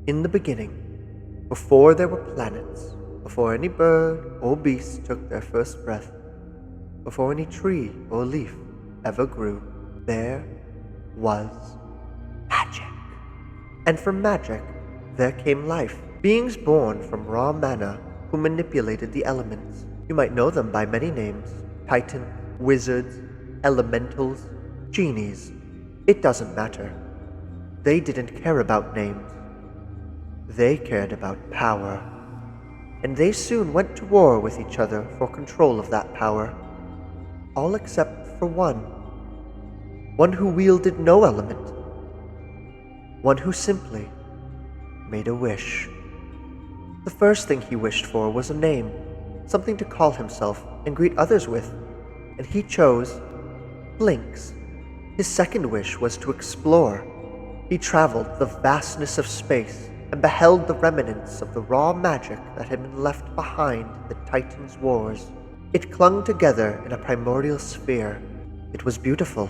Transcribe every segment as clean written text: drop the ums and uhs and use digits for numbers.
In the beginning, before there were planets, before any bird or beast took their first breath, before any tree or leaf ever grew, there was magic. And from magic, there came life. Beings born from raw mana who manipulated the elements. You might know them by many names: Titans, wizards, elementals, genies. It doesn't matter. They didn't care about names. They cared about power. And they soon went to war with each other for control of that power. All except for one. One who wielded no element. One who simply made a wish. The first thing he wished for was a name, something to call himself and greet others with, and he chose Blinx. His second wish was to explore. He traveled the vastness of space and beheld the remnants of the raw magic that had been left behind in the Titans' wars. It clung together in a primordial sphere. It was beautiful.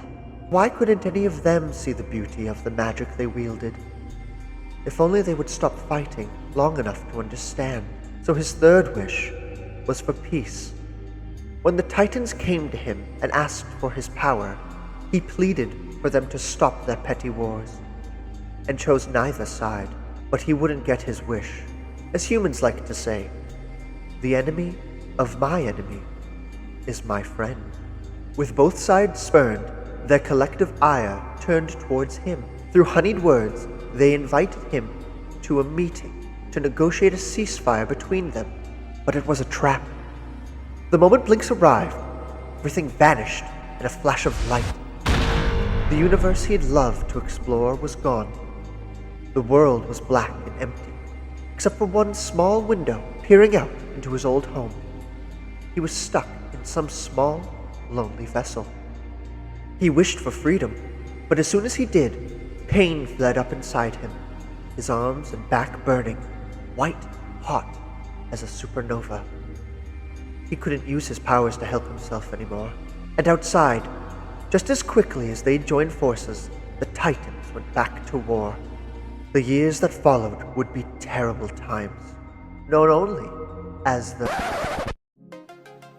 Why couldn't any of them see the beauty of the magic they wielded? If only they would stop fighting long enough to understand. So his third wish was for peace. When the Titans came to him and asked for his power, he pleaded for them to stop their petty wars, and chose neither side. But he wouldn't get his wish. As humans like to say, the enemy of my enemy is my friend. With both sides spurned, their collective ire turned towards him. Through honeyed words, they invited him to a meeting to negotiate a ceasefire between them. But it was a trap. The moment Blinx arrived, everything vanished in a flash of light. The universe he had loved to explore was gone. The world was black and empty, except for one small window peering out into his old home. He was stuck in some small, lonely vessel. He wished for freedom, but as soon as he did, pain fled up inside him, his arms and back burning, white hot as a supernova. He couldn't use his powers to help himself anymore. And outside, just as quickly as they joined forces, the Titans went back to war. The years that followed would be terrible times, known only as the...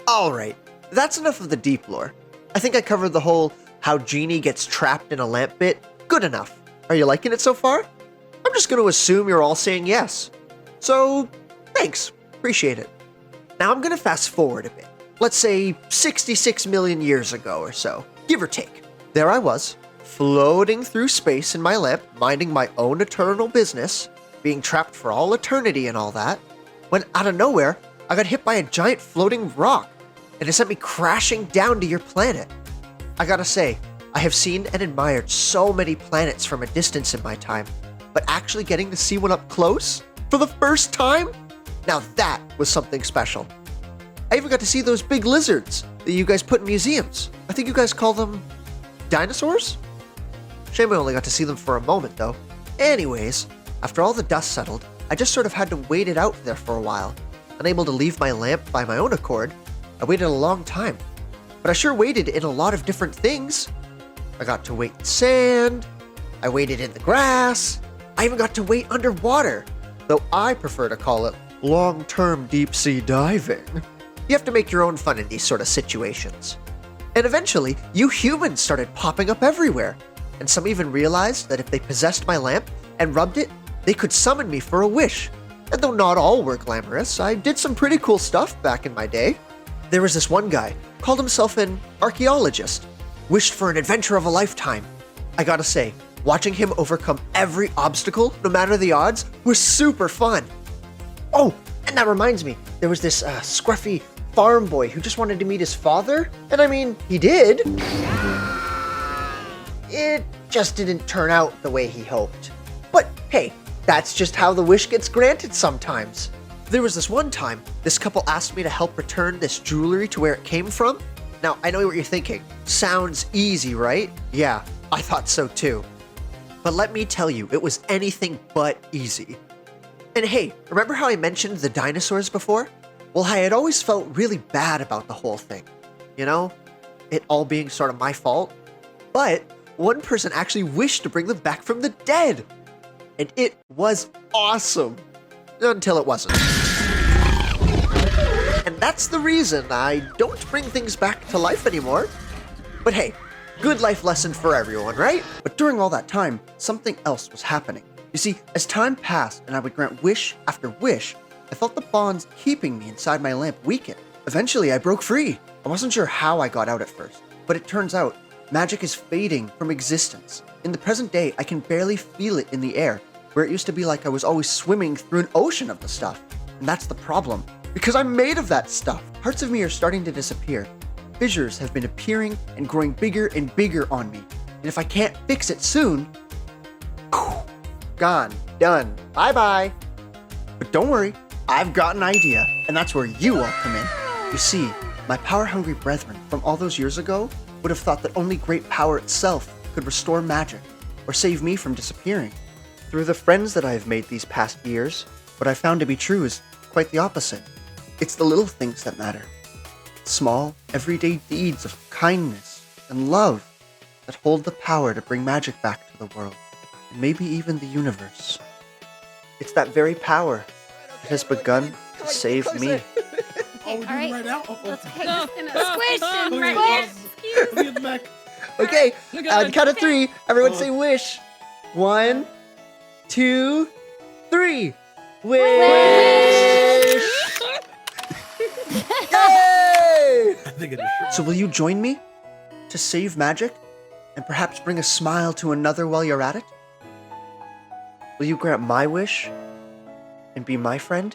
Alright, that's enough of the deep lore. I think I covered the whole how Genie gets trapped in a lamp bit good enough. Are you liking it so far? I'm just going to assume you're all saying yes. So, thanks. Appreciate it. Now I'm going to fast forward a bit. Let's say 66 million years ago or so, give or take. There I was, floating through space in my lamp, minding my own eternal business, being trapped for all eternity and all that, when out of nowhere, I got hit by a giant floating rock, and it sent me crashing down to your planet. I gotta say, I have seen and admired so many planets from a distance in my time, but actually getting to see one up close, for the first time? Now that was something special. I even got to see those big lizards that you guys put in museums. I think you guys call them dinosaurs? Shame I only got to see them for a moment, though. Anyways, after all the dust settled, I just sort of had to wait it out there for a while. Unable to leave my lamp by my own accord, I waited a long time. But I sure waited in a lot of different things. I got to wait in sand, I waited in the grass, I even got to wait underwater, though I prefer to call it long-term deep-sea diving. You have to make your own fun in these sort of situations. And eventually, you humans started popping up everywhere. And some even realized that if they possessed my lamp and rubbed it, they could summon me for a wish. And though not all were glamorous, I did some pretty cool stuff back in my day. There was this one guy, called himself an archaeologist, wished for an adventure of a lifetime. I gotta say, watching him overcome every obstacle, no matter the odds, was super fun. Oh, and that reminds me, there was this scruffy farm boy who just wanted to meet his father, and I mean, he did. It just didn't turn out the way he hoped. But hey, that's just how the wish gets granted sometimes. There was this one time, this couple asked me to help return this jewelry to where it came from. Now, I know what you're thinking. Sounds easy, right? Yeah, I thought so too. But let me tell you, it was anything but easy. And hey, remember how I mentioned the dinosaurs before? Well, I had always felt really bad about the whole thing. You know, it all being sort of my fault. But one person actually wished to bring them back from the dead. and it was awesome. Until it wasn't. And that's the reason I don't bring things back to life anymore. But hey, good life lesson for everyone, right? But during all that time, something else was happening. You see, as time passed and I would grant wish after wish, I felt the bonds keeping me inside my lamp weaken. Eventually, I broke free. I wasn't sure how I got out at first, but it turns out magic is fading from existence. In the present day, I can barely feel it in the air, where it used to be like I was always swimming through an ocean of the stuff. And that's the problem, because I'm made of that stuff. Parts of me are starting to disappear. Fissures have been appearing and growing bigger and bigger on me. And if I can't fix it soon, Gone. Done. Bye-bye. but don't worry, I've got an idea, and that's where you all come in. You see, my power-hungry brethren from all those years ago would have thought that only great power itself could restore magic or save me from disappearing. Through the friends that I have made these past years, What I found to be true is quite the opposite. It's the little things that matter. Small, everyday deeds of kindness and love that hold the power to bring magic back to the world, and maybe even the universe. it's that very power that has begun to save me. Okay, all right. Let's take this in a squish and right here. Let me get the back. Okay, Look on at the count of three, everyone say wish. 1, 2, 3. Wish! Yay! I think it is. So will you join me to save magic and perhaps bring a smile to another while you're at it? Will you grant my wish and be my friend?